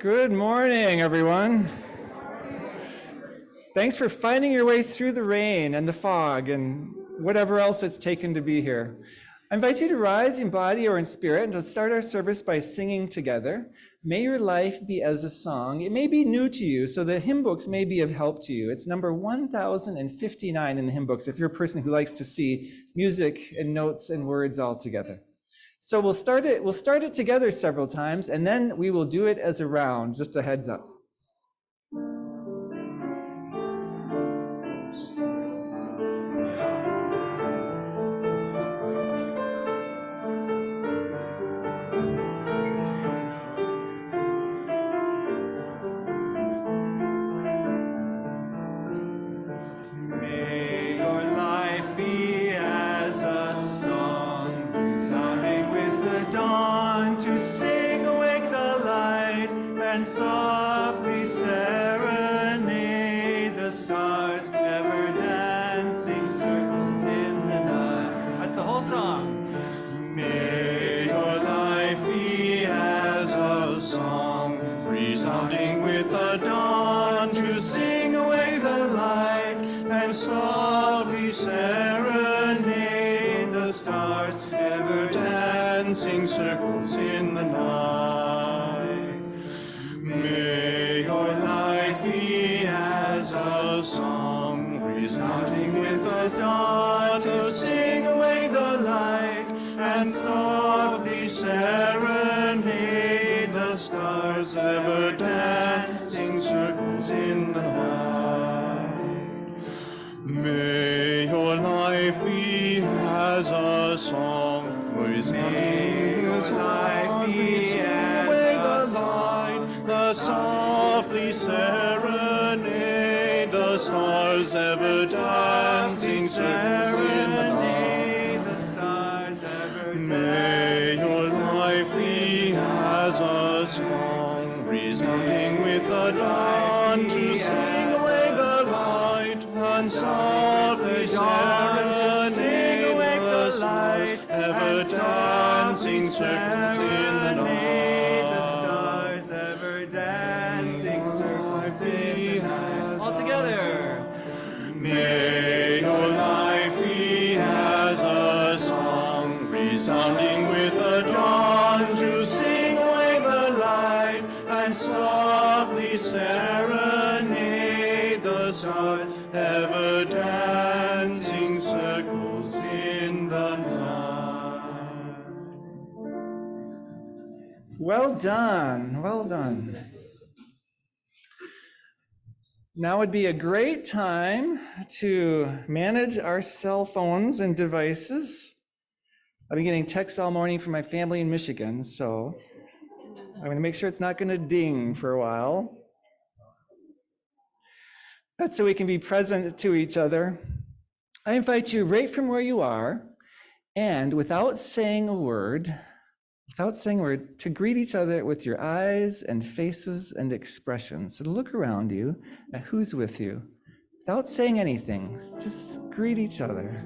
Good morning, everyone. Thanks for finding your way through the rain and the fog and whatever else it's taken to be here. I invite you to rise in body or in spirit and to start our service by singing together. May your life be as a song. It may be new to you, so the hymn books may be of help to you. It's number 1059 in the hymn books if you're a person who likes to see music and notes and words all together. So we'll start it together several times, and then we will do it as a round, just a heads up. Softly serenade the stars, ever dancing circles in the night. That's the whole song. May your life be as a song, resounding with the dawn to sing away the light, and softly serenade the stars, ever dancing circles in the night. May your life be as a song, resounding with the dawn to sing away the light, and softly serenade the stars, ever dancing circles in the night. May your life be as a song, resounding with the life be as a song. The softly serenade the stars, ever dancing circles in the night. May your life be as a song, resounding with the dawn to sing away the light, and softly serenade the stars, ever dancing circles in the night. Dancing circles in the night. All together. May your life be as a song, resounding with the dawn to sing away the light, and softly serenade the stars, ever dancing circles in the night. Well done, well done. Now would be a great time to manage our cell phones and devices. I've been getting texts all morning from my family in Michigan, so I'm going to make sure it's not going to ding for a while. That's so we can be present to each other. I invite you right from where you are, and without saying a word, to greet each other with your eyes and faces and expressions. So to look around you at who's with you, without saying anything, just greet each other.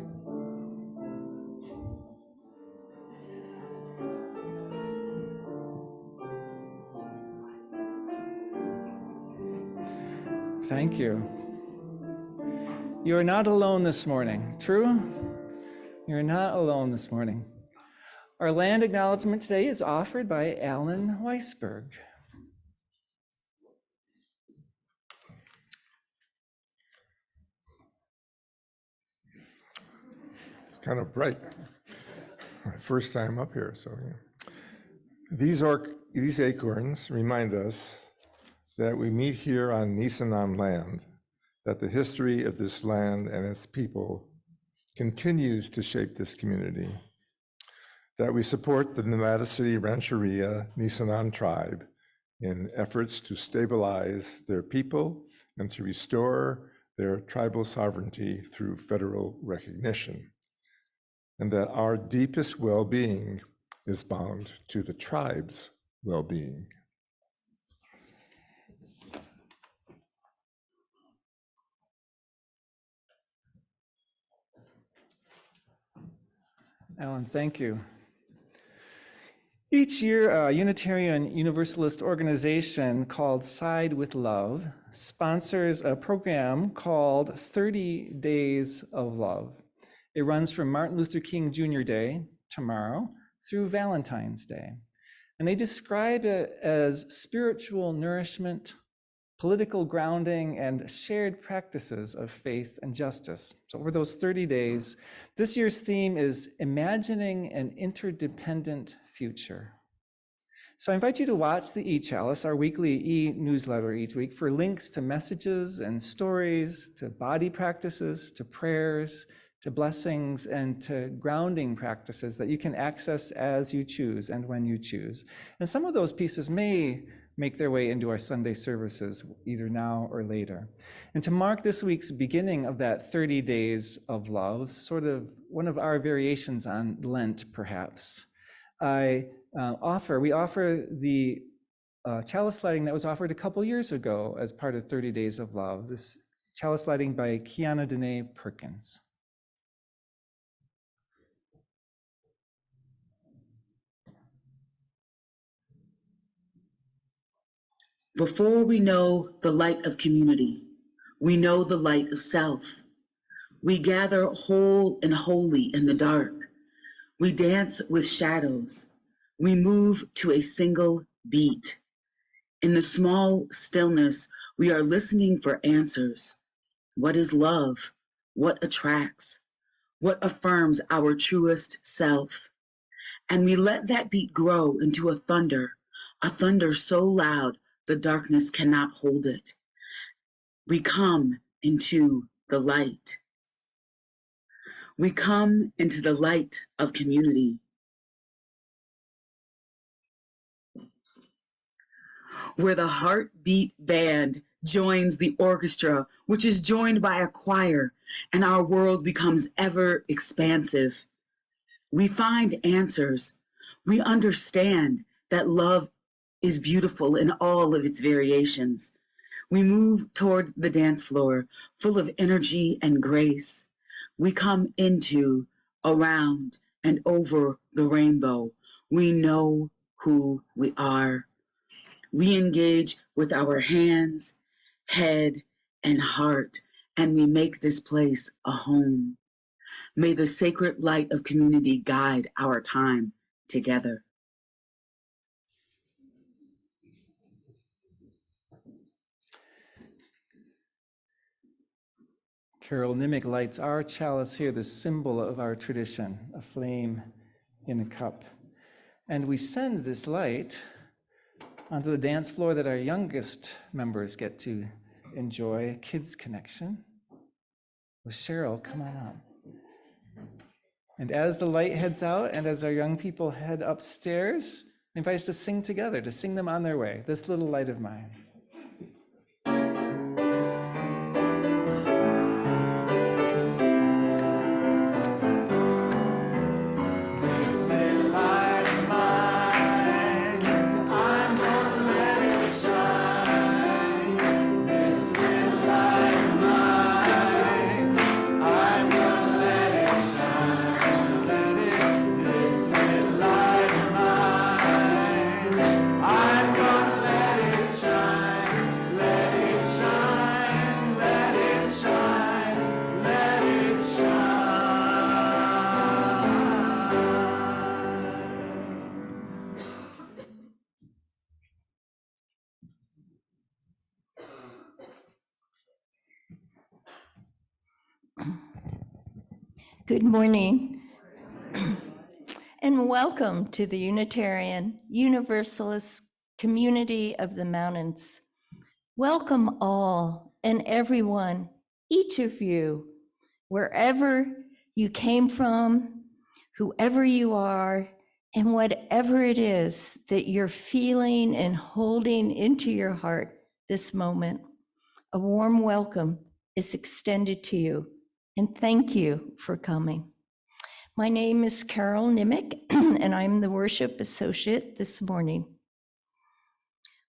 Thank you. You are not alone this morning. True? You're not alone this morning. Our land acknowledgement today is offered by Alan Weisberg. Kind of bright. My first time up here, so yeah. These acorns remind us that we meet here on Nisenan land, that the history of this land and its people continues to shape this community, that we support the Nevada City Rancheria Nisenan tribe in efforts to stabilize their people and to restore their tribal sovereignty through federal recognition, and that our deepest well-being is bound to the tribe's well-being. Alan, thank you. Each year, a Unitarian Universalist organization called Side with Love sponsors a program called 30 Days of Love. It runs from Martin Luther King Jr. Day, tomorrow, through Valentine's Day. And they describe it as spiritual nourishment, political grounding, and shared practices of faith and justice. So over those 30 days, this year's theme is imagining an interdependent future. So I invite you to watch the e-chalice, our weekly e-newsletter each week, for links to messages and stories, to body practices, to prayers, to blessings, and to grounding practices that you can access as you choose and when you choose. And some of those pieces may make their way into our Sunday services, either now or later. And to mark this week's beginning of that 30 days of love, sort of one of our variations on Lent, perhaps, we offer the chalice lighting that was offered a couple years ago as part of 30 Days of Love, this chalice lighting by Kiana Danae Perkins. Before we know the light of community, we know the light of self. We gather whole and holy in the dark. We dance with shadows. We move to a single beat. In the small stillness, we are listening for answers. What is love? What attracts? What affirms our truest self? And we let that beat grow into a thunder so loud the darkness cannot hold it. We come into the light. We come into the light of community. Where the heartbeat band joins the orchestra, which is joined by a choir, and our world becomes ever expansive. We find answers. We understand that love is beautiful in all of its variations. We move toward the dance floor, full of energy and grace. We come into, around, and over the rainbow. We know who we are. We engage with our hands, head, and heart, and we make this place a home. May the sacred light of community guide our time together. Carol Nimick lights our chalice here, the symbol of our tradition, a flame in a cup. And we send this light onto the dance floor that our youngest members get to enjoy, Kids Connection. Well, Cheryl, come on up. And as the light heads out and as our young people head upstairs, I invite us to sing together, to sing them on their way, This Little Light of Mine. Good morning, and welcome to the Unitarian Universalist Community of the Mountains. Welcome all and everyone, each of you, wherever you came from, whoever you are, and whatever it is that you're feeling and holding into your heart this moment. A warm welcome is extended to you. And thank you for coming. My name is Carol Nimick, and I'm the worship associate this morning.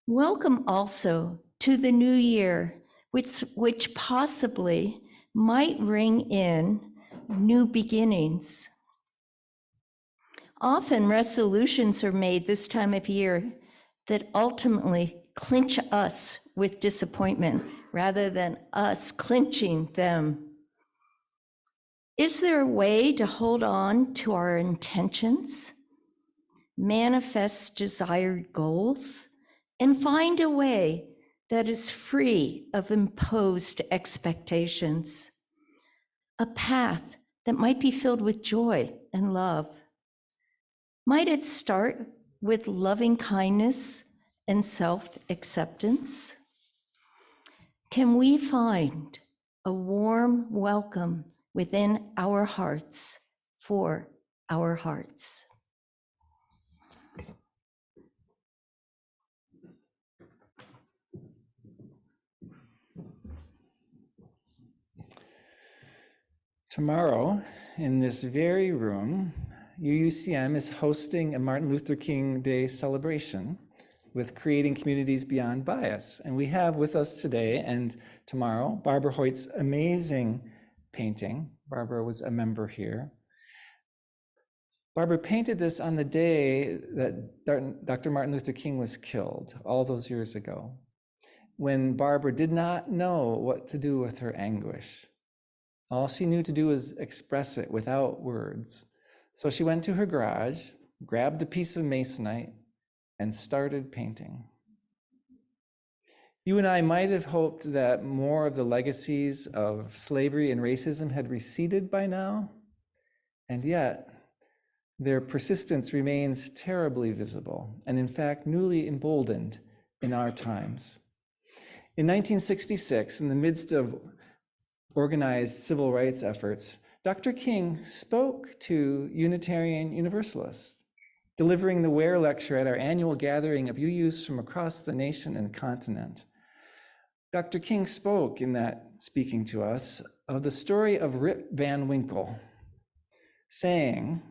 Welcome also to the new year, which possibly might ring in new beginnings. Often resolutions are made this time of year that ultimately clinch us with disappointment rather than us clinching them. Is there a way to hold on to our intentions, manifest desired goals, and find a way that is free of imposed expectations? A path that might be filled with joy and love. Might it start with loving kindness and self-acceptance? Can we find a warm welcome within our hearts for our hearts? Tomorrow, in this very room, UUCM is hosting a Martin Luther King Day celebration with Creating Communities Beyond Bias. And we have with us today and tomorrow, Barbara Hoyt's amazing painting. Barbara was a member here. Barbara painted this on the day that Dr. Martin Luther King was killed all those years ago, when Barbara did not know what to do with her anguish. All she knew to do was express it without words. So she went to her garage, grabbed a piece of masonite, and started painting. You and I might have hoped that more of the legacies of slavery and racism had receded by now, and yet their persistence remains terribly visible, and in fact, newly emboldened in our times. In 1966, in the midst of organized civil rights efforts, Dr. King spoke to Unitarian Universalists, delivering the Ware Lecture at our annual gathering of UUs from across the nation and continent. Dr. King spoke in that speaking to us of the story of Rip Van Winkle, saying,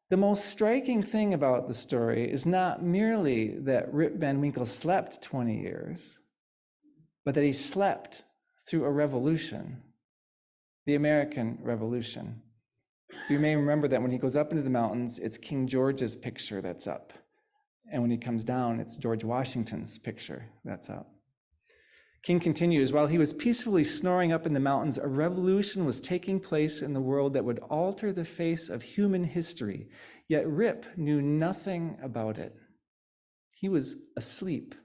"The most striking thing about the story is not merely that Rip Van Winkle slept 20 years, but that he slept through a revolution, the American Revolution." You may remember that when he goes up into the mountains, it's King George's picture that's up. And when he comes down, it's George Washington's picture that's up. King continues, while he was peacefully snoring up in the mountains, a revolution was taking place in the world that would alter the face of human history. Yet Rip knew nothing about it. He was asleep.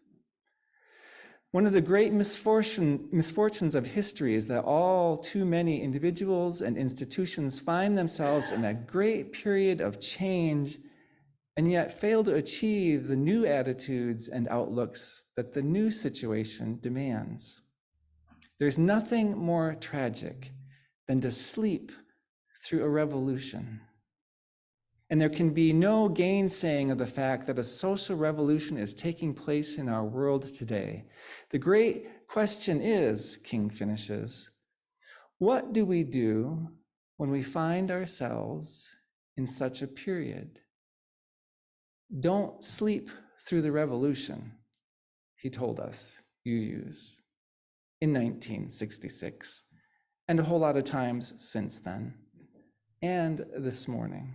One of the great misfortunes of history is that all too many individuals and institutions find themselves in a great period of change and yet fail to achieve the new attitudes and outlooks that the new situation demands. There's nothing more tragic than to sleep through a revolution. And there can be no gainsaying of the fact that a social revolution is taking place in our world today. The great question is, King finishes, what do we do when we find ourselves in such a period? Don't sleep through the revolution, he told us, UUs, in 1966, and a whole lot of times since then, and this morning.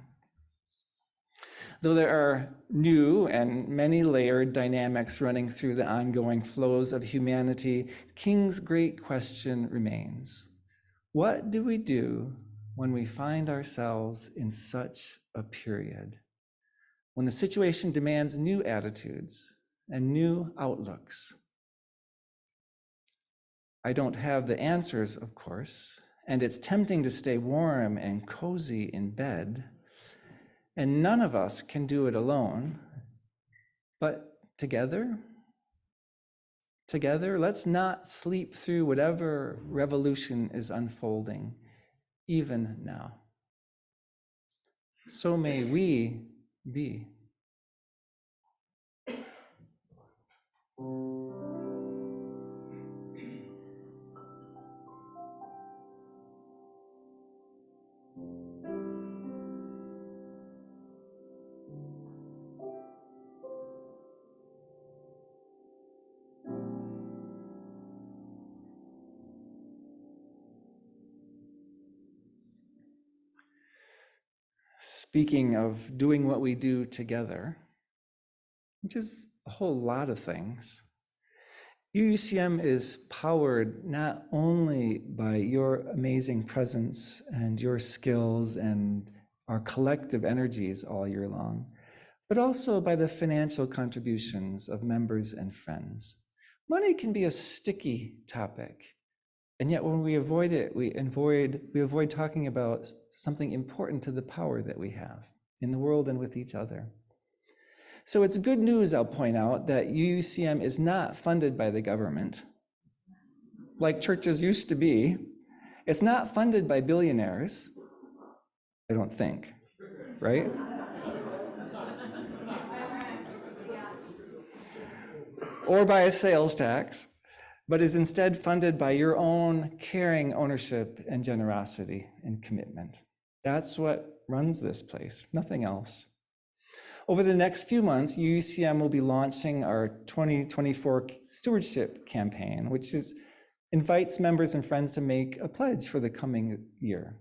Though there are new and many layered dynamics running through the ongoing flows of humanity, King's great question remains. What do we do when we find ourselves in such a period? When the situation demands new attitudes and new outlooks? I don't have the answers, of course, and it's tempting to stay warm and cozy in bed. And none of us can do it alone, but together, let's not sleep through whatever revolution is unfolding, even now. So may we be. Speaking of doing what we do together, which is a whole lot of things, UUCM is powered not only by your amazing presence and your skills and our collective energies all year long, but also by the financial contributions of members and friends. Money can be a sticky topic, and yet when we avoid it, we avoid talking about something important to the power that we have in the world and with each other. So it's good news, I'll point out, that UUCM is not funded by the government, like churches used to be. It's not funded by billionaires, I don't think, right? Or by a sales tax, but is instead funded by your own caring ownership and generosity and commitment. That's what runs this place, nothing else. Over the next few months, UUCM will be launching our 2024 stewardship campaign, which invites members and friends to make a pledge for the coming year.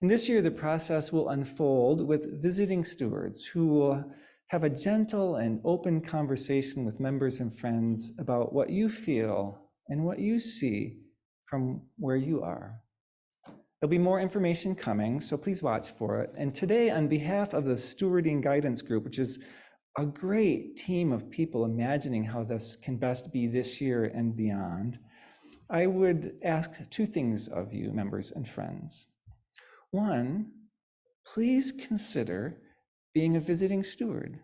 And this year, the process will unfold with visiting stewards who will have a gentle and open conversation with members and friends about what you feel and what you see from where you are. There'll be more information coming, so please watch for it. And today, on behalf of the Stewarding Guidance Group, which is a great team of people imagining how this can best be this year and beyond, I would ask two things of you, members and friends. One, please consider being a visiting steward.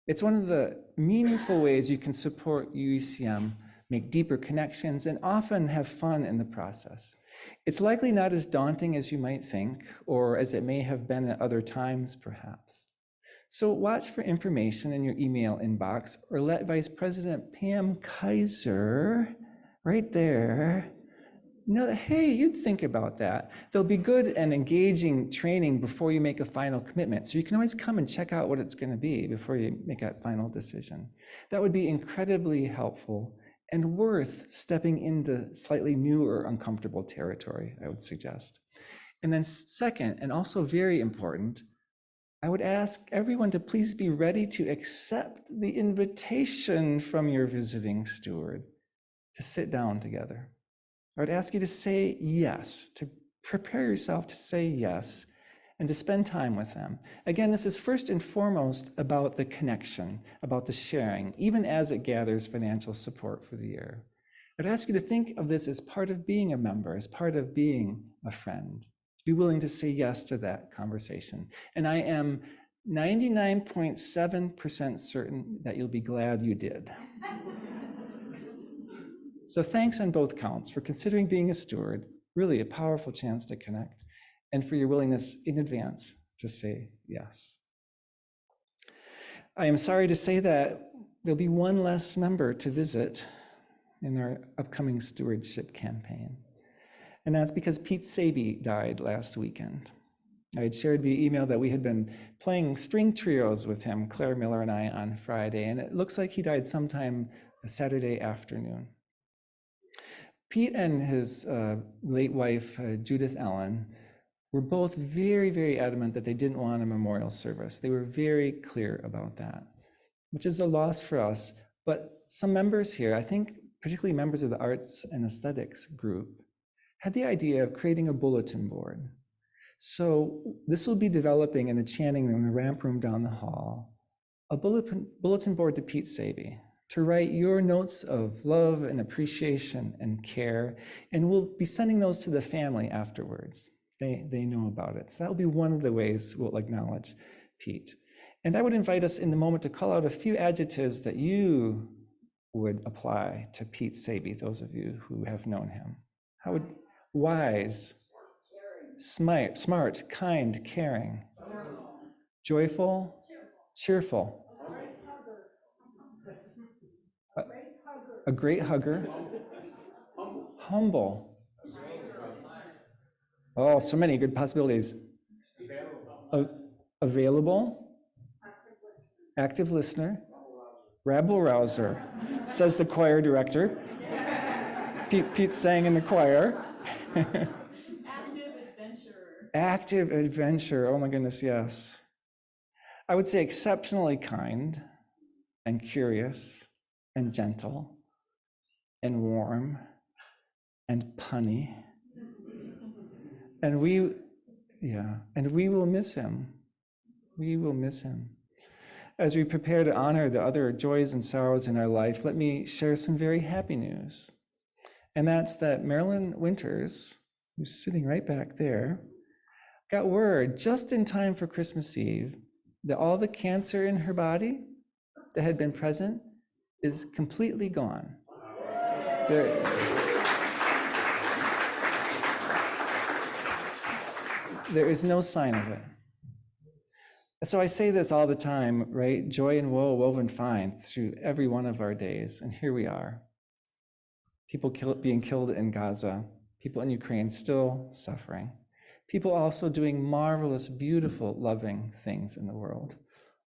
It's one of the meaningful ways you can support UUCM, make deeper connections, and often have fun in the process. It's likely not as daunting as you might think, or as it may have been at other times, perhaps. So watch for information in your email inbox, or let Vice President Pam Kaiser, right there, know that, hey, you'd think about that. There'll be good and engaging training before you make a final commitment. So you can always come and check out what it's going to be before you make that final decision. That would be incredibly helpful and worth stepping into slightly new or uncomfortable territory, I would suggest. And then second, and also very important, I would ask everyone to please be ready to accept the invitation from your visiting steward to sit down together. I would ask you to say yes, to prepare yourself to say yes, and to spend time with them. Again, this is first and foremost about the connection, about the sharing, even as it gathers financial support for the year. I'd ask you to think of this as part of being a member, as part of being a friend, to be willing to say yes to that conversation. And I am 99.7% certain that you'll be glad you did. So thanks on both counts for considering being a steward, really a powerful chance to connect, and for your willingness in advance to say yes. I am sorry to say that there'll be one less member to visit in our upcoming stewardship campaign. And that's because Pete Saby died last weekend. I had shared via email that we had been playing string trios with him, Claire Miller and I, on Friday, and it looks like he died sometime Saturday afternoon. Pete and his late wife, Judith Ellen, were both very, very adamant that they didn't want a memorial service. They were very clear about that, which is a loss for us. But some members here, I think particularly members of the arts and aesthetics group, had the idea of creating a bulletin board. So this will be developing in the chanting room, the ramp room down the hall, a bulletin board to Pete Saby, to write your notes of love and appreciation and care, and we'll be sending those to the family afterwards. They know about it. So that will be one of the ways we'll acknowledge Pete. And I would invite us in the moment to call out a few adjectives that you would apply to Pete Saby, those of you who have known him. How would wise, smart, kind, caring, joyful, cheerful, a great hugger, humble. Oh, so many good possibilities. Available, active listener, rabble rouser, says the choir director. Pete sang in the choir. Active adventurer. Oh my goodness, yes. I would say exceptionally kind and curious and gentle and warm and punny. And we will miss him. We will miss him. As we prepare to honor the other joys and sorrows in our life, let me share some very happy news. And that's that Marilyn Winters, who's sitting right back there, got word just in time for Christmas Eve that all the cancer in her body that had been present is completely gone. There is no sign of it. So I say this all the time, right? Joy and woe woven fine through every one of our days. And here we are. People being killed in Gaza, people in Ukraine still suffering, people also doing marvelous, beautiful, loving things in the world,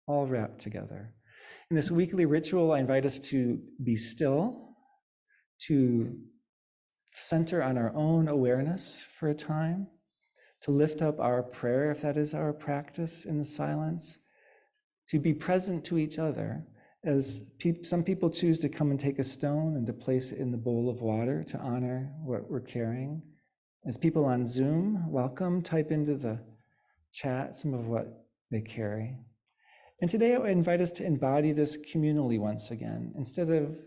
all wrapped together. In this weekly ritual, I invite us to be still, to center on our own awareness for a time, to lift up our prayer, if that is our practice in the silence, to be present to each other, as some people choose to come and take a stone and to place it in the bowl of water to honor what we're carrying. As people on Zoom, welcome, type into the chat some of what they carry. And today I invite us to embody this communally once again. Instead of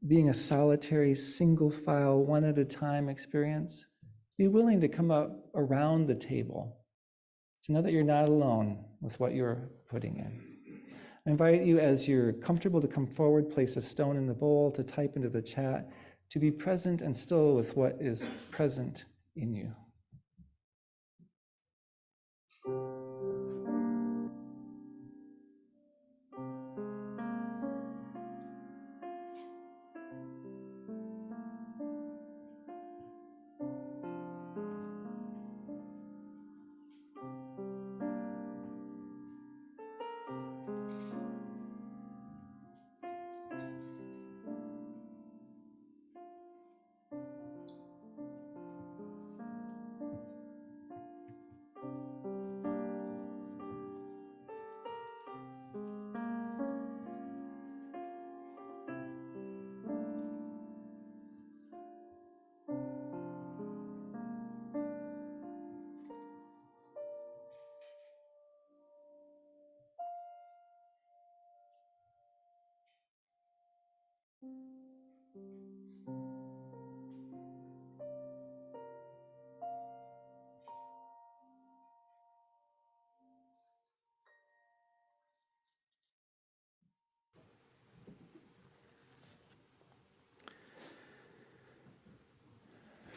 being a solitary, single file, one at a time experience, be willing to come up around the table to know that you're not alone with what you're putting in. I invite you, as you're comfortable, to come forward, place a stone in the bowl, to type into the chat, to be present and still with what is present in you.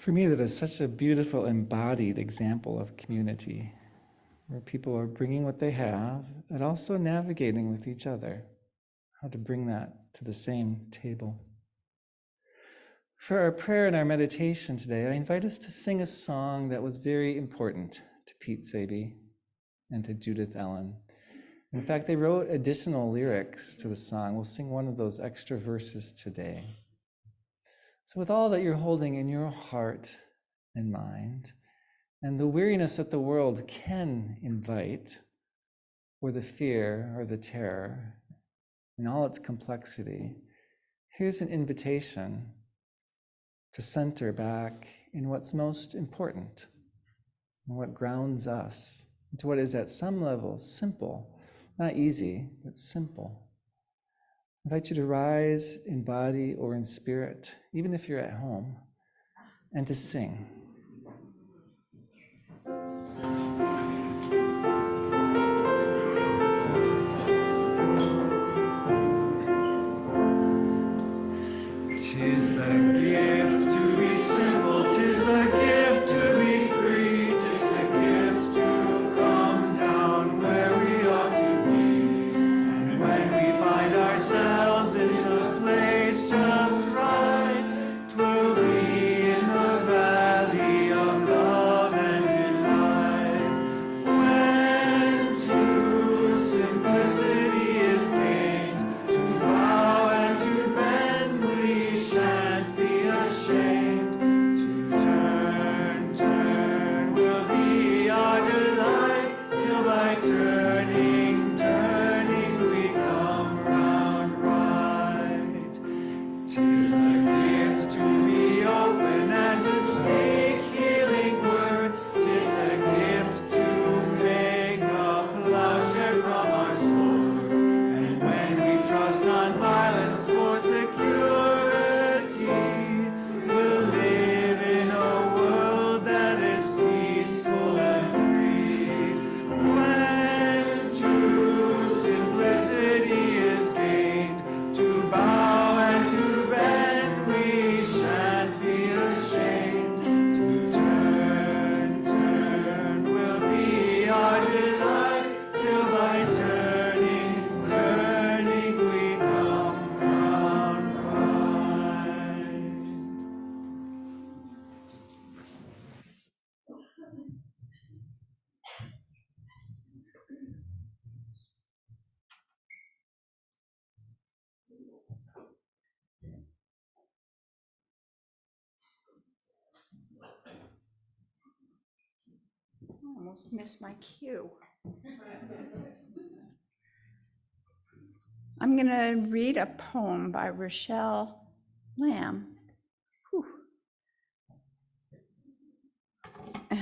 For me, that is such a beautiful embodied example of community, where people are bringing what they have and also navigating with each other, how to bring that to the same table. For our prayer and our meditation today, I invite us to sing a song that was very important to Pete Saby and to Judith Ellen. In fact, they wrote additional lyrics to the song. We'll sing one of those extra verses today. So with all that you're holding in your heart and mind, and the weariness that the world can invite, or the fear or the terror, in all its complexity, here's an invitation to center back in what's most important, and what grounds us, to what is at some level simple, not easy, but simple. I invite you to rise in body or in spirit, even if you're at home, and to sing. Tis the gift to be simple, tis the gift to be free, tis the gift to come down where we ought to be. And when we find ourselves in the place just right, 'twill be in the valley God we like, till by turning, turning we come round right. Almost missed my cue. I'm going to read a poem by Rochelle Lamb. Whew. The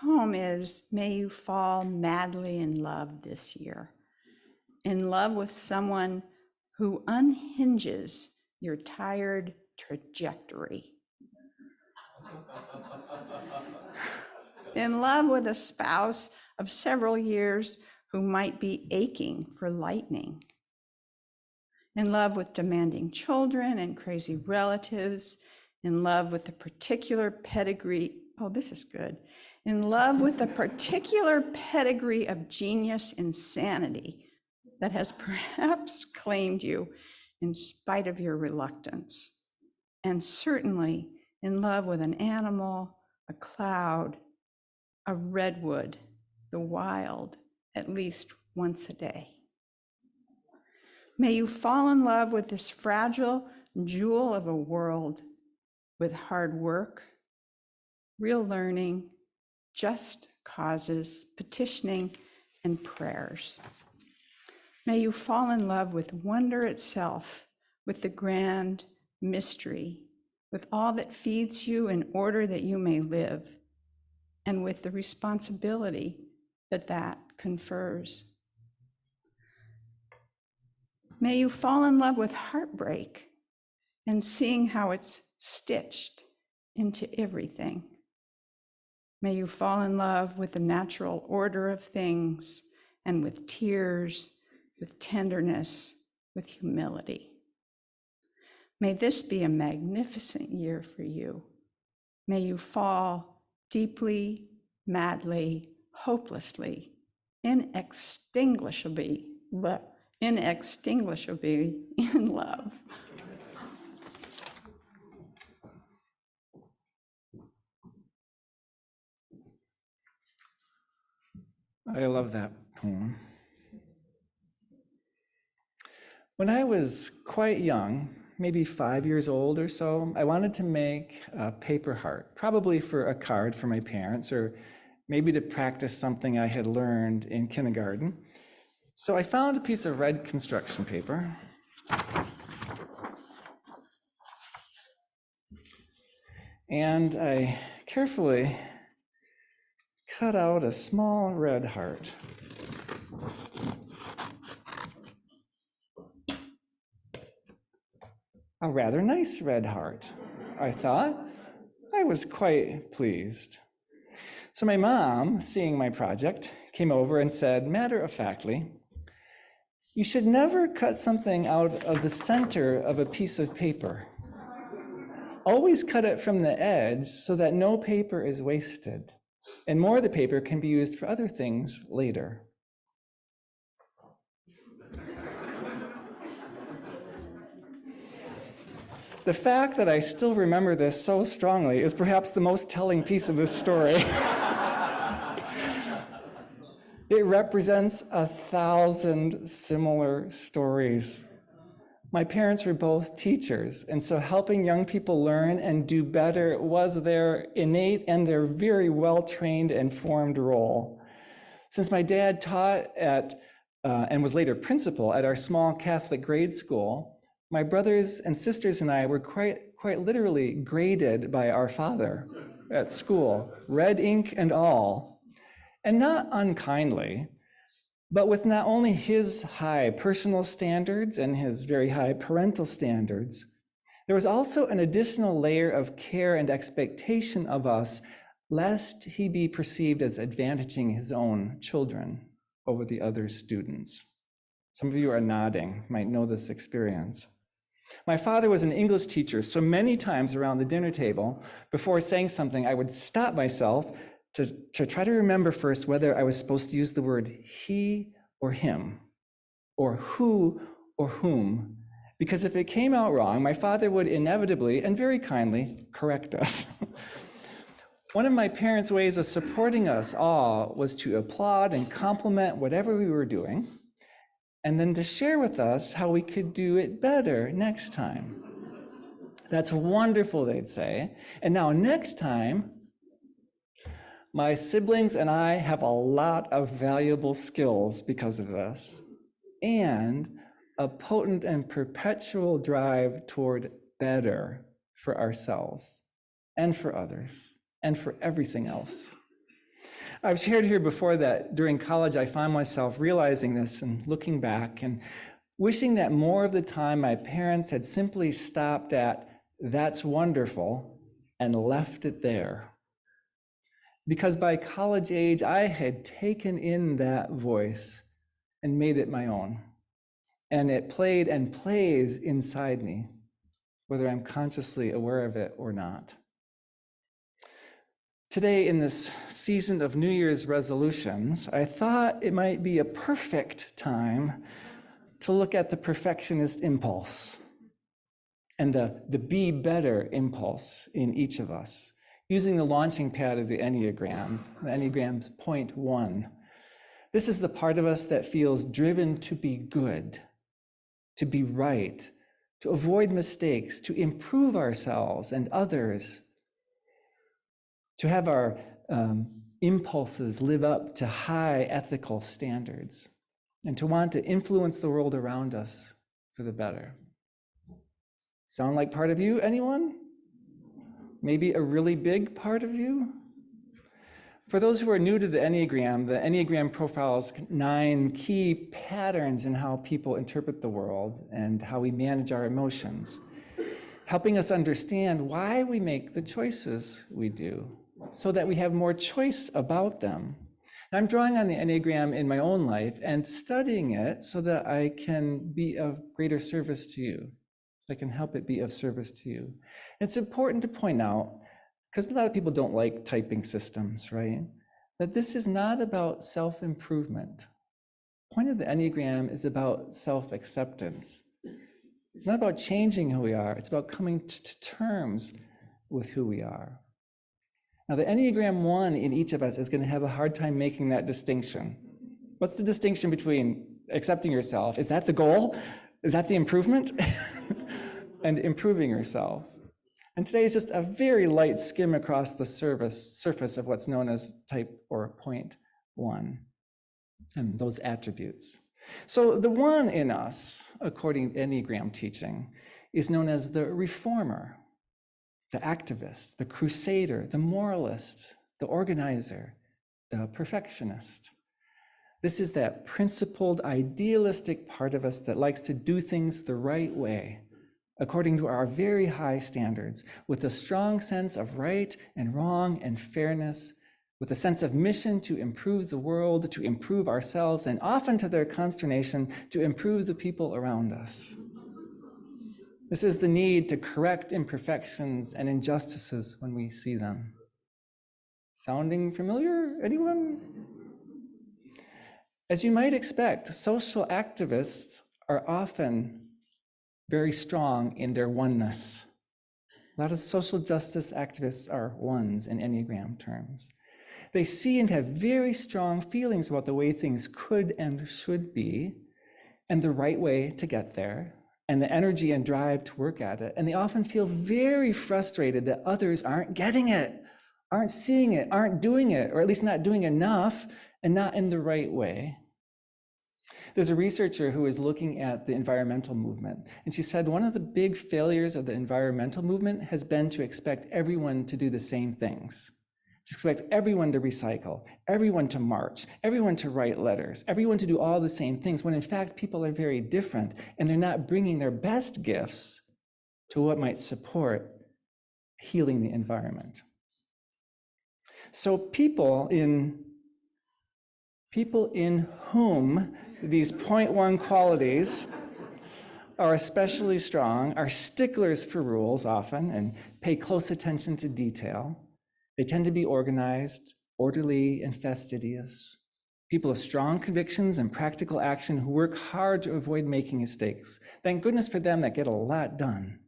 poem is, May you fall madly in love this year, in love with someone who unhinges your tired trajectory. In love with a spouse of several years who might be aching for lightning. In love with demanding children and crazy relatives. In love with the particular pedigree, oh, this is good. In love with the particular pedigree of genius insanity that has perhaps claimed you in spite of your reluctance. And certainly in love with an animal, a cloud, a redwood, the wild, at least once a day. May you fall in love with this fragile jewel of a world, with hard work, real learning, just causes, petitioning, and prayers. May you fall in love with wonder itself, with the grand mystery, with all that feeds you in order that you may live, and with the responsibility that that confers. May you fall in love with heartbreak and seeing how it's stitched into everything. May you fall in love with the natural order of things and with tears, with tenderness, with humility. May this be a magnificent year for you. May you fall deeply, madly, hopelessly, inextinguishably in love. I love that poem. When I was quite young, maybe 5 years old or so, I wanted to make a paper heart, probably for a card for my parents, or maybe to practice something I had learned in kindergarten. So I found a piece of red construction paper. And I carefully cut out a small red heart. A rather nice red heart, I thought. I was quite pleased. So my mom, seeing my project, came over and said, matter-of-factly, you should never cut something out of the center of a piece of paper. Always cut it from the edge so that no paper is wasted, and more of the paper can be used for other things later. The fact that I still remember this so strongly is perhaps the most telling piece of this story. It represents 1,000 similar stories. My parents were both teachers, and so helping young people learn and do better was their innate and their very well-trained and formed role. Since my dad taught at and was later principal at our small Catholic grade school, my brothers and sisters and I were quite literally graded by our father at school, red ink and all, and not unkindly, but with not only his high personal standards and his very high parental standards, there was also an additional layer of care and expectation of us, lest he be perceived as advantaging his own children over the other students. Some of you are nodding, might know this experience. My father was an English teacher, so many times around the dinner table, before saying something, I would stop myself, to try to remember first whether I was supposed to use the word he or him, or who or whom, because if it came out wrong, my father would inevitably and very kindly correct us. One of my parents' ways of supporting us all was to applaud and compliment whatever we were doing, and then to share with us how we could do it better next time. That's wonderful, they'd say. And now next time, my siblings and I have a lot of valuable skills because of this, and a potent and perpetual drive toward better for ourselves and for others and for everything else. I've shared here before that during college, I found myself realizing this and looking back and wishing that more of the time my parents had simply stopped at "that's wonderful" and left it there. Because by college age, I had taken in that voice and made it my own. And it played and plays inside me, whether I'm consciously aware of it or not. Today, in this season of New Year's resolutions, I thought it might be a perfect time to look at the perfectionist impulse and the be better impulse in each of us, using the launching pad of the Enneagram's point 1. This is the part of us that feels driven to be good, to be right, to avoid mistakes, to improve ourselves and others, to have our impulses live up to high ethical standards, and to want to influence the world around us for the better. Sound like part of you, anyone? Maybe a really big part of you? For those who are new to the Enneagram profiles 9 key patterns in how people interpret the world and how we manage our emotions, helping us understand why we make the choices we do, so that we have more choice about them. I'm drawing on the Enneagram in my own life and studying it so that I can be of greater service to you, so I can help it be of service to you. It's important to point out, because a lot of people don't like typing systems, right? That this is not about self-improvement. The point of the Enneagram is about self-acceptance. It's not about changing who we are, it's about coming to terms with who we are. Now, the Enneagram 1 in each of us is going to have a hard time making that distinction. What's the distinction between accepting yourself? Is that the goal? Is that the improvement? And improving yourself. And today is just a very light skim across the surface of what's known as type or point 1 and those attributes. So the 1 in us, according to Enneagram teaching, is known as the reformer, the activist, the crusader, the moralist, the organizer, the perfectionist. This is that principled, idealistic part of us that likes to do things the right way, according to our very high standards, with a strong sense of right and wrong and fairness, with a sense of mission to improve the world, to improve ourselves, and often to their consternation, to improve the people around us. This is the need to correct imperfections and injustices when we see them. Sounding familiar, anyone? As you might expect, social activists are often very strong in their oneness. A lot of social justice activists are ones in Enneagram terms. They see and have very strong feelings about the way things could and should be, and the right way to get there, and the energy and drive to work at it. And they often feel very frustrated that others aren't getting it, aren't seeing it, aren't doing it, or at least not doing enough and not in the right way. There's a researcher who is looking at the environmental movement, and she said one of the big failures of the environmental movement has been to expect everyone to do the same things. To expect everyone to recycle, everyone to march, everyone to write letters, everyone to do all the same things, when in fact people are very different and they're not bringing their best gifts to what might support healing the environment. So people in whom these point 1 qualities are especially strong, are sticklers for rules often and pay close attention to detail. They tend to be organized, orderly and fastidious, people of strong convictions and practical action who work hard to avoid making mistakes. Thank goodness for them that get a lot done.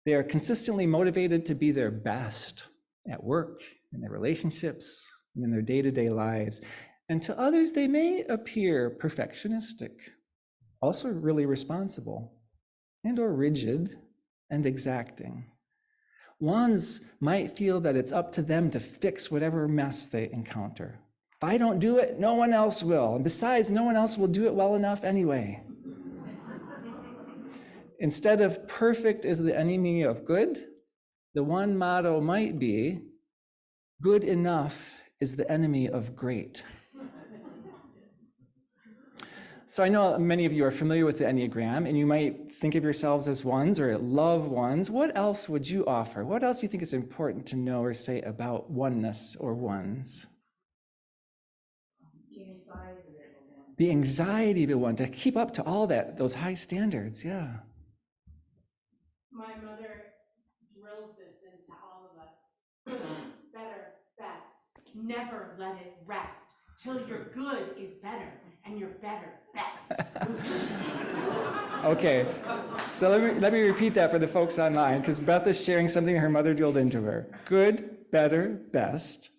They are consistently motivated to be their best at work, in their relationships, and in their day-to-day lives. And to others, they may appear perfectionistic, also really responsible, and or rigid and exacting. Ones might feel that it's up to them to fix whatever mess they encounter. If I don't do it, no one else will. And besides, no one else will do it well enough anyway. Instead of perfect is the enemy of good, the one motto might be, good enough is the enemy of great. So I know many of you are familiar with the Enneagram, and you might think of yourselves as ones or love ones. What else would you offer? What else do you think is important to know or say about oneness or ones? The anxiety of a one, to keep up to all that, those high standards, yeah. My mother drilled this into all of us. Better, best. Never let it rest till your good is better and your better best. Okay, so let me repeat that for the folks online, because Beth is sharing something her mother drilled into her. Good, better, best.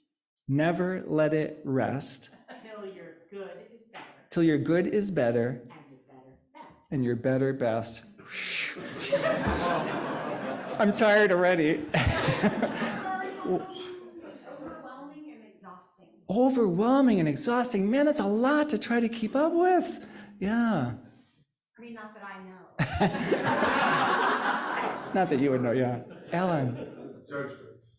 Never let it rest. Till your good is better. Till your good is better. And your better best. And your better best. I'm tired already. Overwhelming and exhausting. Overwhelming and exhausting. Man, that's a lot to try to keep up with. Yeah. I mean, not that I know. Not that you would know, yeah. Alan.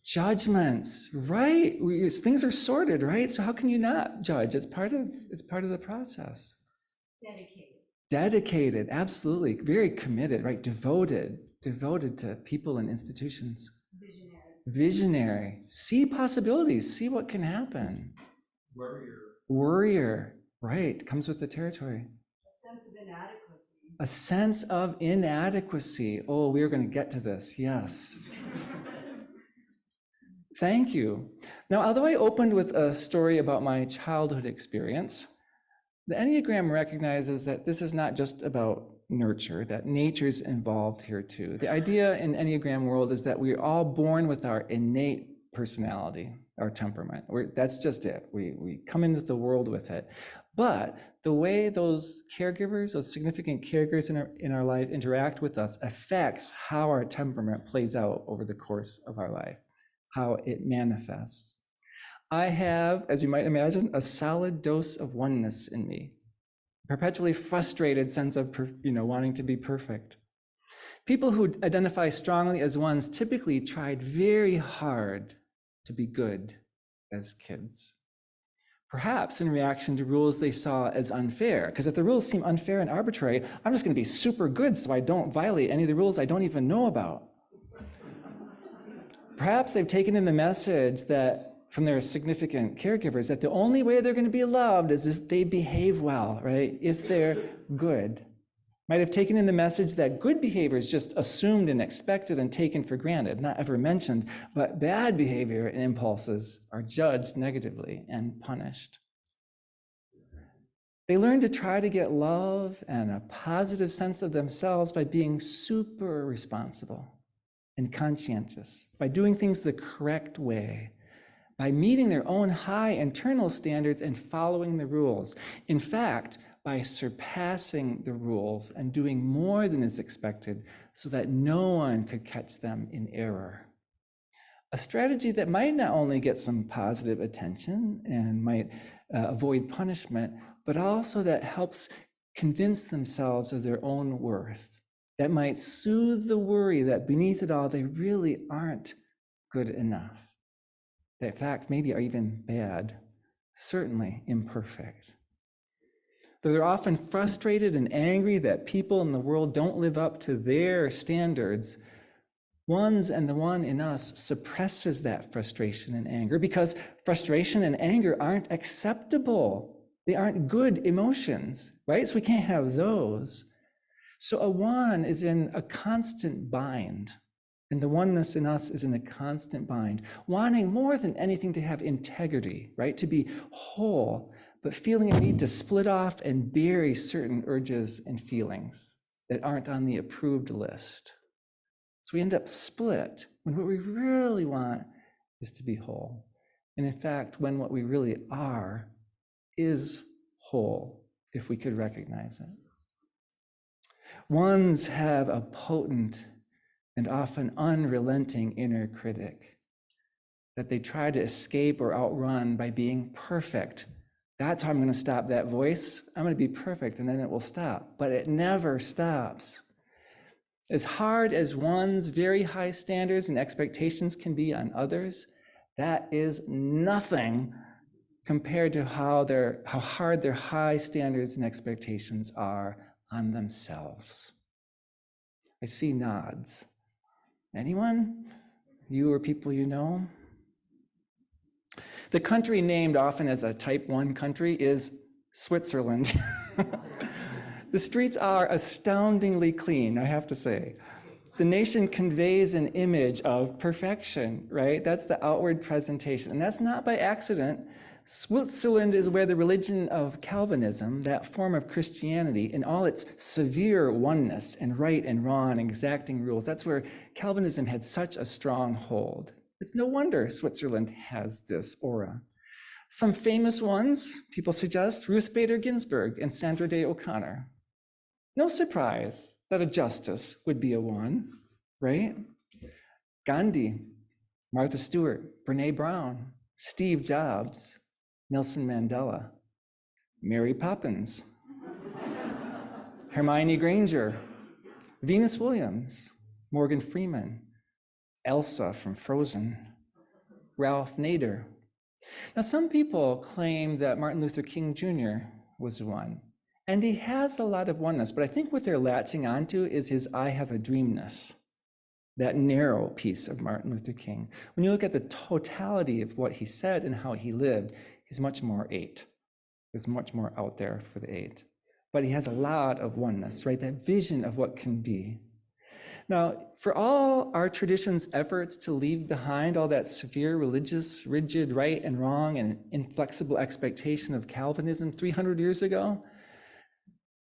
Judgments, right? Things are sorted, right? So how can you not judge? It's part of the process. Dedicated, absolutely. Very committed, right? Devoted to people and institutions. Visionary. See possibilities, see what can happen. Worrier, right? Comes with the territory. A sense of inadequacy. Oh, we are going to get to this, yes. Thank you. Now, although I opened with a story about my childhood experience, the Enneagram recognizes that this is not just about nurture, that nature's involved here too. The idea in Enneagram world is that we're all born with our innate personality, our temperament. That's just it. We come into the world with it. But the way those caregivers, those significant caregivers in our life interact with us affects how our temperament plays out over the course of our life, how it manifests. I have, as you might imagine, a solid dose of oneness in me, perpetually frustrated sense of wanting to be perfect. People who identify strongly as ones typically tried very hard to be good as kids, perhaps in reaction to rules they saw as unfair, because if the rules seem unfair and arbitrary, I'm just going to be super good so I don't violate any of the rules I don't even know about. Perhaps they've taken in the message that from their significant caregivers that the only way they're going to be loved is if they behave well, right? If they're good. Might have taken in the message that good behavior is just assumed and expected and taken for granted, not ever mentioned, but bad behavior and impulses are judged negatively and punished. They learn to try to get love and a positive sense of themselves by being super responsible and conscientious, by doing things the correct way, by meeting their own high internal standards and following the rules. In fact, by surpassing the rules and doing more than is expected so that no one could catch them in error. A strategy that might not only get some positive attention and might avoid punishment, but also that helps convince themselves of their own worth, that might soothe the worry that beneath it all, they really aren't good enough. That in fact, maybe are even bad, certainly imperfect. Though they're often frustrated and angry that people in the world don't live up to their standards, ones and the one in us suppresses that frustration and anger because frustration and anger aren't acceptable. They aren't good emotions, right? So we can't have those. So a one is in a constant bind. And the oneness in us is in a constant bind, wanting more than anything to have integrity, right? To be whole, but feeling a need to split off and bury certain urges and feelings that aren't on the approved list. So we end up split when what we really want is to be whole. And in fact, when what we really are is whole, if we could recognize it. Ones have a potent and often unrelenting inner critic that they try to escape or outrun by being perfect. That's how I'm going to stop that voice. I'm going to be perfect, and then it will stop. But it never stops. As hard as one's very high standards and expectations can be on others, that is nothing compared to how hard their high standards and expectations are on themselves. I see nods. Anyone? You or people you know? The country named often as a type 1 country is Switzerland. The streets are astoundingly clean, I have to say. The nation conveys an image of perfection, right? That's the outward presentation, and that's not by accident. Switzerland is where the religion of Calvinism, that form of Christianity, in all its severe oneness and right and wrong and exacting rules, that's where Calvinism had such a strong hold. It's no wonder Switzerland has this aura. Some famous ones, people suggest, Ruth Bader Ginsburg and Sandra Day O'Connor. No surprise that a justice would be a one, right? Gandhi, Martha Stewart, Brene Brown, Steve Jobs, Nelson Mandela, Mary Poppins, Hermione Granger, Venus Williams, Morgan Freeman, Elsa from Frozen, Ralph Nader. Now, some people claim that Martin Luther King Jr. was one, and he has a lot of oneness, but I think what they're latching onto is his I have a dreamness, that narrow piece of Martin Luther King. When you look at the totality of what he said and how he lived, he's much more eight. There's much more out there for the eight. But he has a lot of oneness, right? That vision of what can be. Now, for all our tradition's efforts to leave behind all that severe religious, rigid right and wrong and inflexible expectation of Calvinism 300 years ago,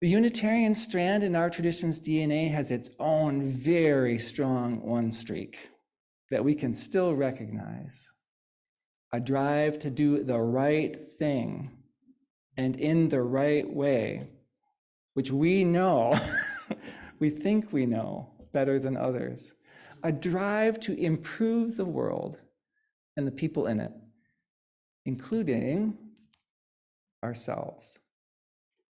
the Unitarian strand in our tradition's DNA has its own very strong one streak that we can still recognize. A drive to do the right thing and in the right way, which we know, we think we know better than others. A drive to improve the world and the people in it, including ourselves.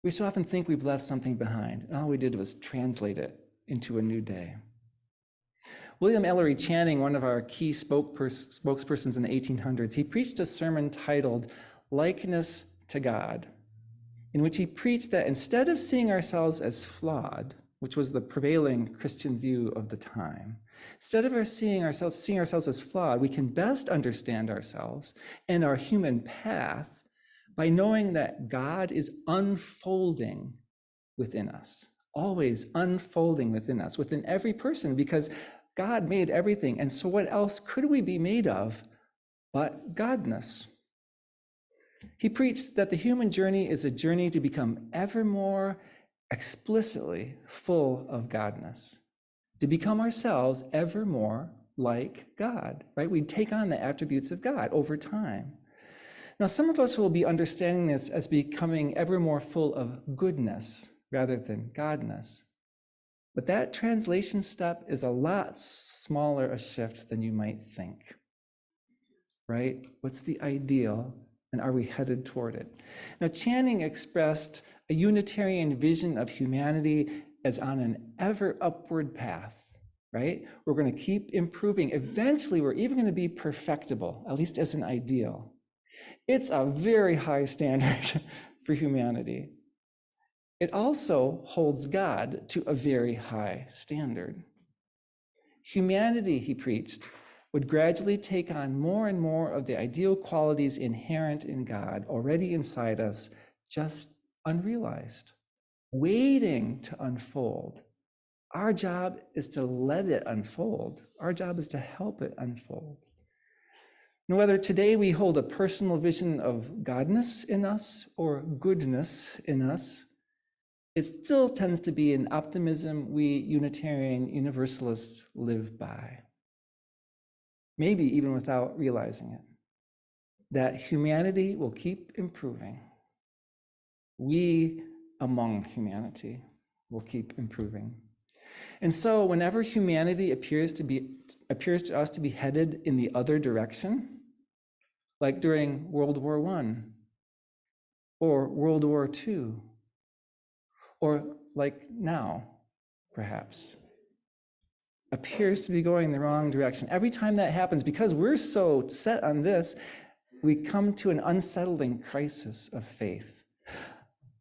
We so often think we've left something behind, and all we did was translate it into a new day. William Ellery Channing, one of our key spokespersons in the 1800s, he preached a sermon titled Likeness to God, in which he preached that instead of seeing ourselves as flawed, which was the prevailing Christian view of the time, instead of seeing ourselves as flawed, we can best understand ourselves and our human path by knowing that God is unfolding within us, always unfolding within us, within every person, because God made everything. And so what else could we be made of but Godness? He preached that the human journey is a journey to become ever more explicitly full of Godness, to become ourselves ever more like God, right? We take on the attributes of God over time. Now, some of us will be understanding this as becoming ever more full of goodness rather than Godness. But that translation step is a lot smaller a shift than you might think, right? What's the ideal, and are we headed toward it? Now, Channing expressed a Unitarian vision of humanity as on an ever upward path, right? We're going to keep improving. Eventually, we're even going to be perfectible, at least as an ideal. It's a very high standard for humanity. It also holds God to a very high standard. Humanity, he preached, would gradually take on more and more of the ideal qualities inherent in God, already inside us, just unrealized, waiting to unfold Our job is to let it unfold. Our job is to help it unfold. And whether today we hold a personal vision of godness in us or goodness in us, it still tends to be an optimism we Unitarian Universalists live by. Maybe even without realizing it, that humanity will keep improving. We among humanity will keep improving. And so whenever humanity appears to us to be headed in the other direction, like during World War I or World War II, or like now, perhaps, appears to be going the wrong direction. Every time that happens, because we're so set on this, we come to an unsettling crisis of faith.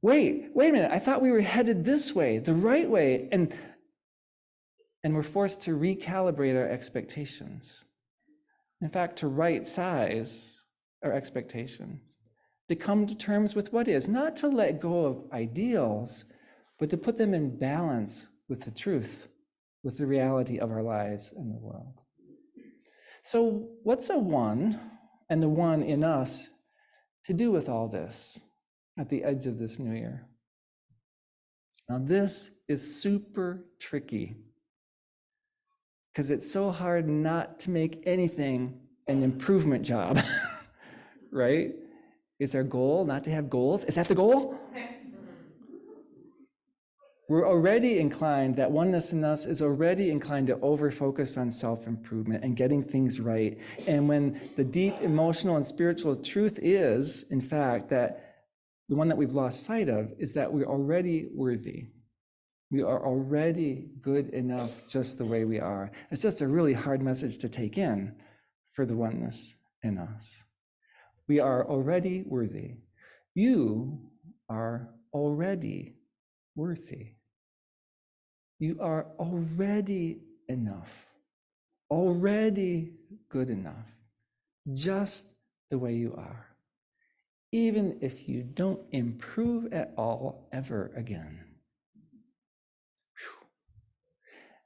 Wait a minute, I thought we were headed this way, the right way, and we're forced to recalibrate our expectations. In fact, to right size our expectations, to come to terms with what is, not to let go of ideals, but to put them in balance with the truth, with the reality of our lives and the world. So what's a one and the one in us to do with all this at the edge of this new year? Now this is super tricky because it's so hard not to make anything an improvement job, right? Is our goal not to have goals? Is that the goal? We're already inclined, that oneness in us is already inclined to over-focus on self-improvement and getting things right. And when the deep emotional and spiritual truth is, in fact, that the one that we've lost sight of is that we're already worthy. We are already good enough just the way we are. It's just a really hard message to take in for the oneness in us. We are already worthy. You are already worthy. You are already enough, already good enough, just the way you are, even if you don't improve at all ever again. Whew.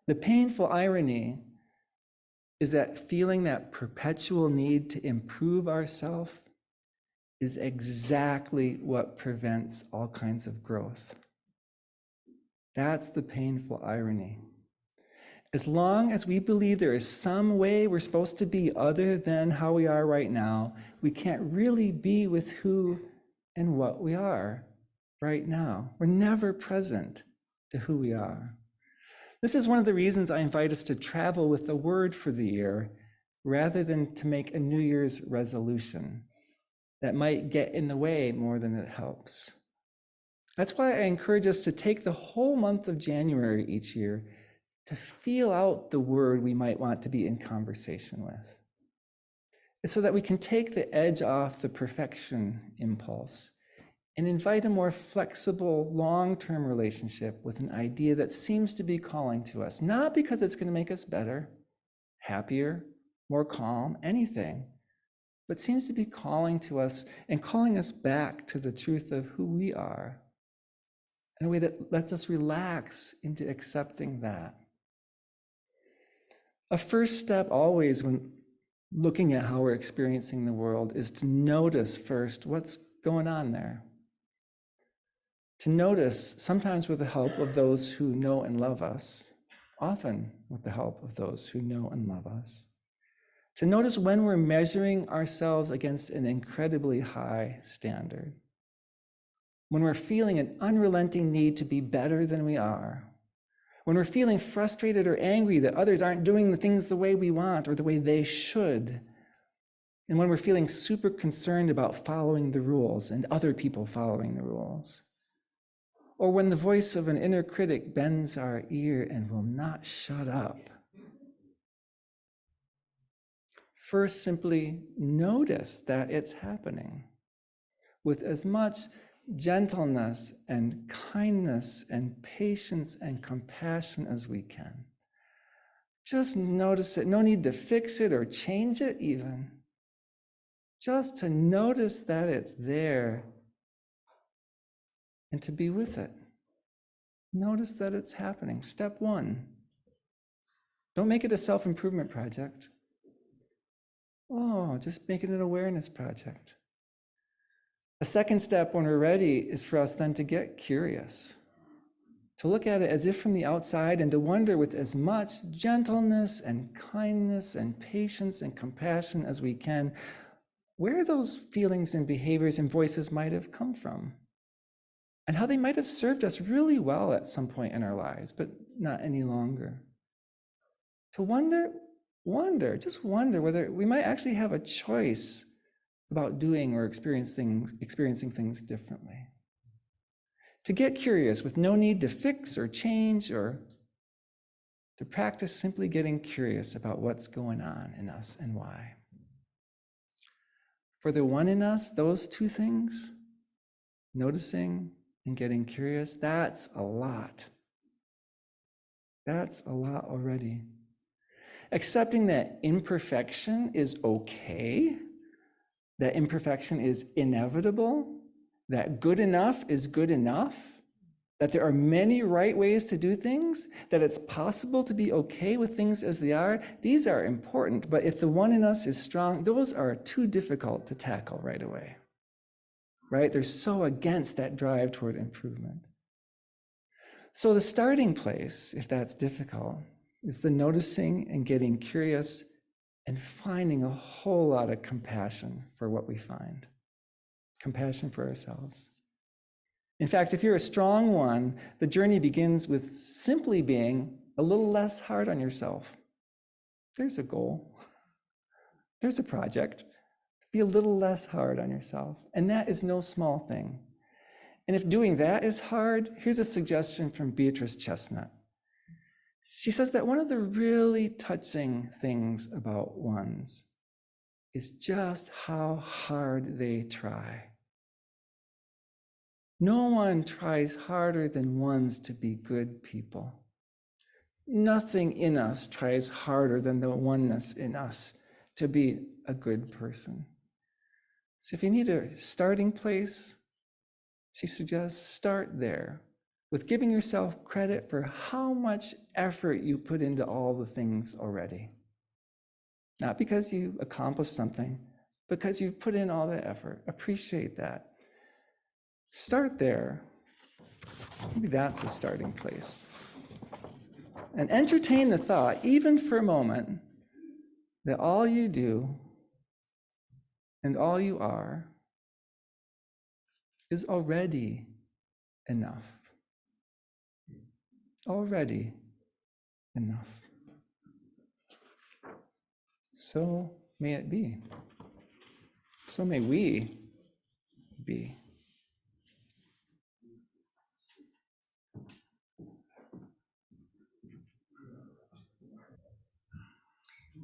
The painful irony is that feeling that perpetual need to improve ourselves is exactly what prevents all kinds of growth. That's the painful irony. As long as we believe there is some way we're supposed to be other than how we are right now, we can't really be with who and what we are right now. We're never present to who we are. This is one of the reasons I invite us to travel with the word for the year rather than to make a New Year's resolution that might get in the way more than it helps. That's why I encourage us to take the whole month of January each year to feel out the word we might want to be in conversation with. It's so that we can take the edge off the perfection impulse and invite a more flexible, long-term relationship with an idea that seems to be calling to us, not because it's going to make us better, happier, more calm, anything, but seems to be calling to us and calling us back to the truth of who we are in a way that lets us relax into accepting that. A first step always when looking at how we're experiencing the world is to notice first what's going on there. To notice, sometimes with the help of those who know and love us, often with the help of those who know and love us. To notice when we're measuring ourselves against an incredibly high standard. When we're feeling an unrelenting need to be better than we are. When we're feeling frustrated or angry that others aren't doing the things the way we want or the way they should. And when we're feeling super concerned about following the rules and other people following the rules. Or when the voice of an inner critic bends our ear and will not shut up. First, simply notice that it's happening with as much gentleness and kindness and patience and compassion as we can. Just notice it. No need to fix it or change it even. Just to notice that it's there and to be with it. Notice that it's happening. Step one. Don't make it a self-improvement project. Oh, just make it an awareness project. A second step when we're ready is for us then to get curious, to look at it as if from the outside and to wonder with as much gentleness and kindness and patience and compassion as we can, where those feelings and behaviors and voices might have come from and how they might have served us really well at some point in our lives, but not any longer. To just wonder whether we might actually have a choice about doing or experiencing things differently. To get curious with no need to fix or change, or to practice simply getting curious about what's going on in us and why. For the one in us, those two things, noticing and getting curious, that's a lot. That's a lot already. Accepting that imperfection is okay, that imperfection is inevitable, that good enough is good enough, that there are many right ways to do things, that it's possible to be okay with things as they are, these are important. But if the one in us is strong, those are too difficult to tackle right away, right? They're so against that drive toward improvement. So the starting place, if that's difficult, is the noticing and getting curious and finding a whole lot of compassion for what we find, compassion for ourselves. In fact, if you're a strong one, the journey begins with simply being a little less hard on yourself. There's a goal. There's a project. Be a little less hard on yourself. And that is no small thing. And if doing that is hard, here's a suggestion from Beatrice Chestnut. She says that one of the really touching things about ones is just how hard they try. No one tries harder than ones to be good people. Nothing in us tries harder than the oneness in us to be a good person. So if you need a starting place, she suggests start there with giving yourself credit for how much effort you put into all the things already. Not because you accomplished something, because you've put in all the effort. Appreciate that. Start there. Maybe that's a starting place. And entertain the thought, even for a moment, that all you do and all you are is already enough. Already enough. So may it be. So may we be.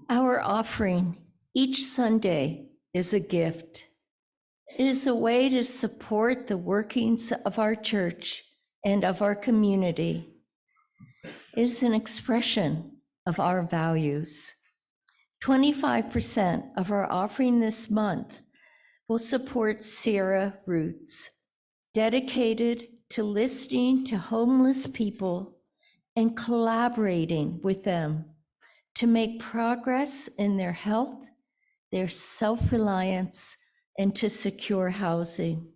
Our offering each Sunday is a gift. It is a way to support the workings of our church and of our community. It is an expression of our values. 25% of our offering this month will support Sierra Roots, dedicated to listening to homeless people and collaborating with them to make progress in their health, their self-reliance, and to secure housing.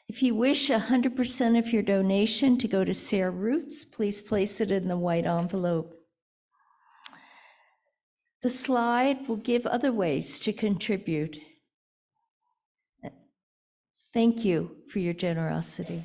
If you wish 100% of your donation to go to Sierra Roots, please place it in the white envelope. The slide will give other ways to contribute. Thank you for your generosity.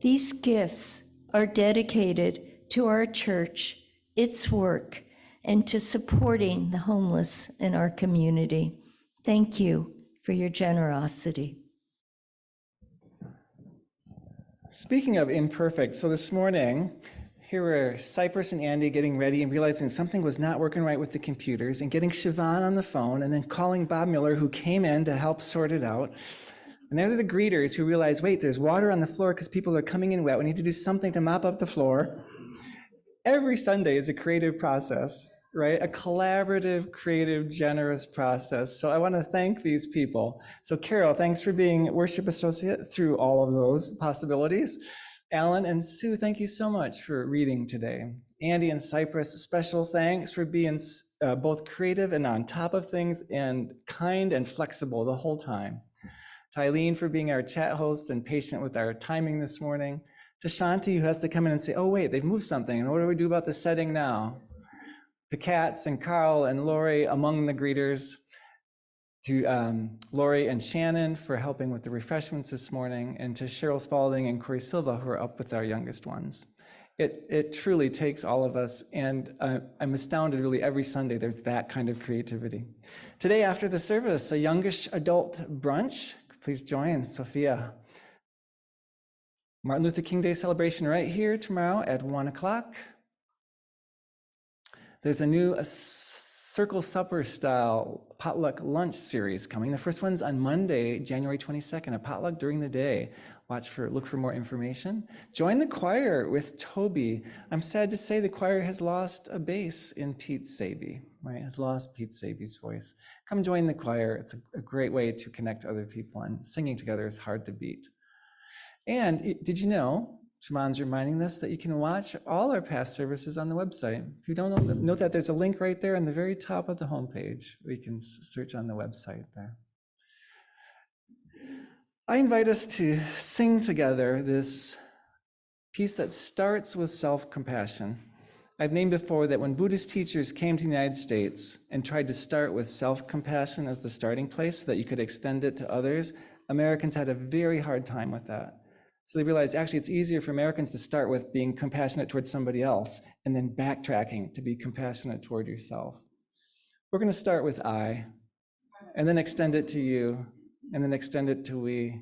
These gifts are dedicated to our church, its work, and to supporting the homeless in our community. Thank you for your generosity. Speaking of imperfect, so this morning, here were Cypress and Andy getting ready and realizing something was not working right with the computers and getting Siobhan on the phone and then calling Bob Miller, who came in to help sort it out. And they're the greeters who realize, wait, there's water on the floor because people are coming in wet. We need to do something to mop up the floor. Every Sunday is a creative process, right? A collaborative, creative, generous process. So I want to thank these people. So Carol, thanks for being worship associate through all of those possibilities. Alan and Sue, thank you so much for reading today. Andy and Cypress, special thanks for being both creative and on top of things and kind and flexible the whole time. To Eileen for being our chat host and patient with our timing this morning. To Shanti, who has to come in and say, oh wait, they've moved something, and what do we do about the setting now? To Katz and Carl and Lori among the greeters. To Lori and Shannon for helping with the refreshments this morning, and to Cheryl Spalding and Corey Silva, who are up with our youngest ones. It truly takes all of us, and I'm astounded really every Sunday there's that kind of creativity. Today after the service, a youngish adult brunch. Please join Sophia. Martin Luther King Day celebration right here tomorrow at 1 o'clock. There's a new circle supper style potluck lunch series coming. The first one's on Monday, January 22nd, a potluck during the day. Look for more information. Join the choir with Toby. I'm sad to say the choir has lost a bass in Pete Saby, right? Has lost Pete Saby's voice. Come join the choir. It's a great way to connect to other people, and singing together is hard to beat. And did you know, Shaman's reminding us that you can watch all our past services on the website. If you don't know, note that there's a link right there on the very top of the homepage. We can search on the website there. I invite us to sing together this piece that starts with self-compassion. I've named before that when Buddhist teachers came to the United States and tried to start with self-compassion as the starting place so that you could extend it to others, Americans had a very hard time with that. So they realized actually it's easier for Americans to start with being compassionate towards somebody else and then backtracking to be compassionate toward yourself. We're going to start with I, and then extend it to you, and then extend it to we,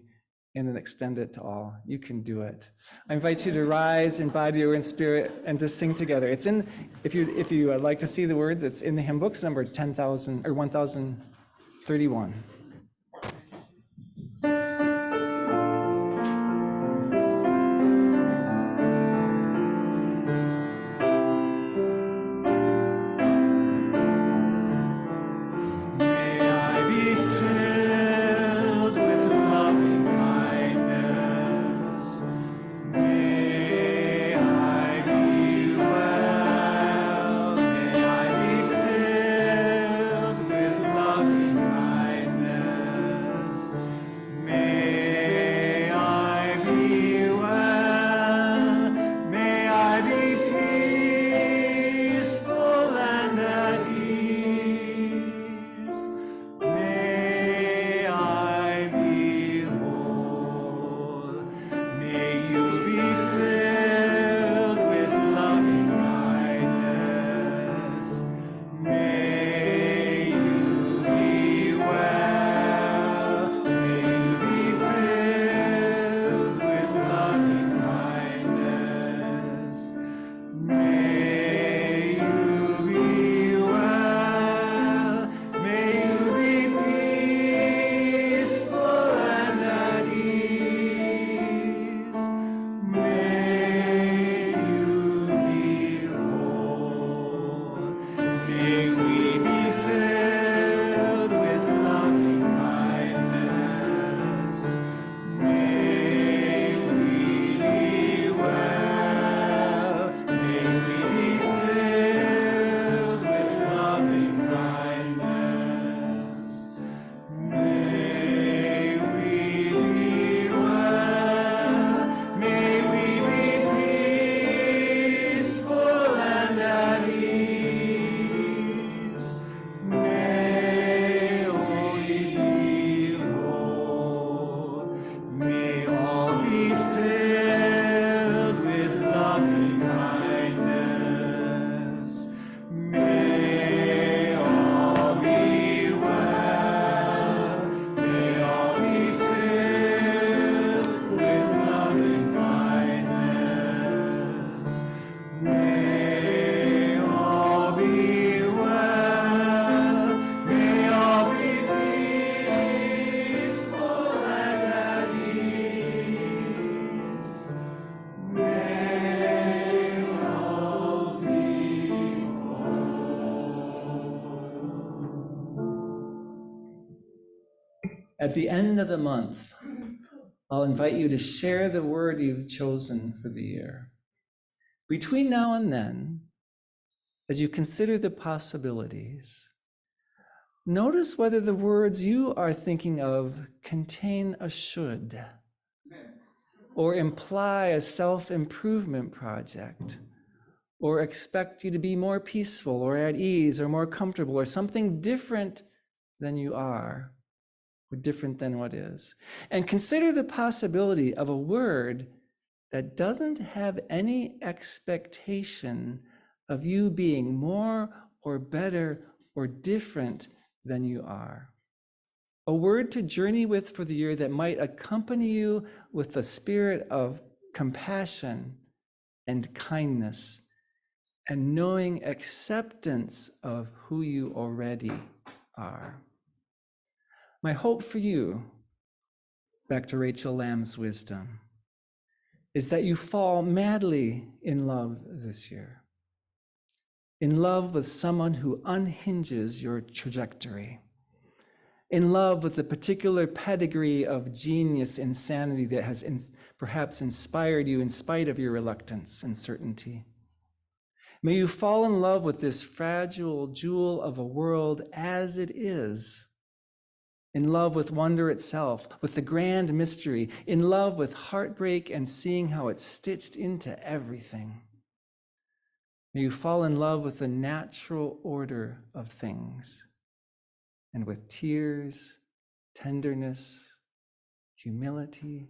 and then extend it to all. You can do it. I invite you to rise in body or in spirit and to sing together. It's in, if you like to see the words, it's in the hymn books, number 10,000 or 1031. May I be filled with loving kindness. At the end of the month, I'll invite you to share the word you've chosen for the year. Between now and then, as you consider the possibilities, notice whether the words you are thinking of contain a should or imply a self-improvement project or expect you to be more peaceful or at ease or more comfortable or something different than you are or different than what is. And consider the possibility of a word that doesn't have any expectation of you being more or better or different than you are. A word to journey with for the year that might accompany you with the spirit of compassion and kindness and knowing acceptance of who you already are. My hope for you, back to Rachel Lamb's wisdom, is that you fall madly in love this year. In love with someone who unhinges your trajectory. In love with the particular pedigree of genius insanity that has perhaps inspired you in spite of your reluctance and certainty. May you fall in love with this fragile jewel of a world as it is. In love with wonder itself, with the grand mystery, in love with heartbreak and seeing how it's stitched into everything. May you fall in love with the natural order of things and with tears, tenderness, humility,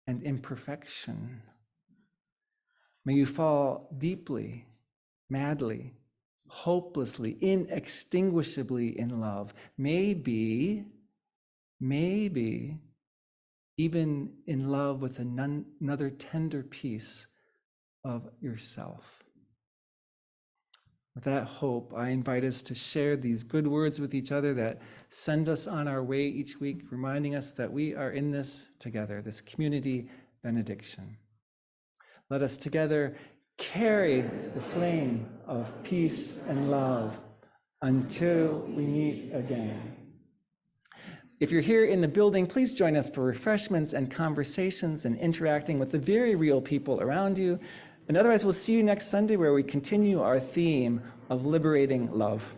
and imperfection. May you fall deeply, madly, hopelessly, inextinguishably in love. Maybe even in love with another tender piece of yourself. With that hope, I invite us to share these good words with each other that send us on our way each week, reminding us that we are in this together, this community benediction. Let us together carry the flame of peace and love until we meet again. If you're here in the building, please join us for refreshments and conversations and interacting with the very real people around you. And otherwise, we'll see you next Sunday where we continue our theme of liberating love.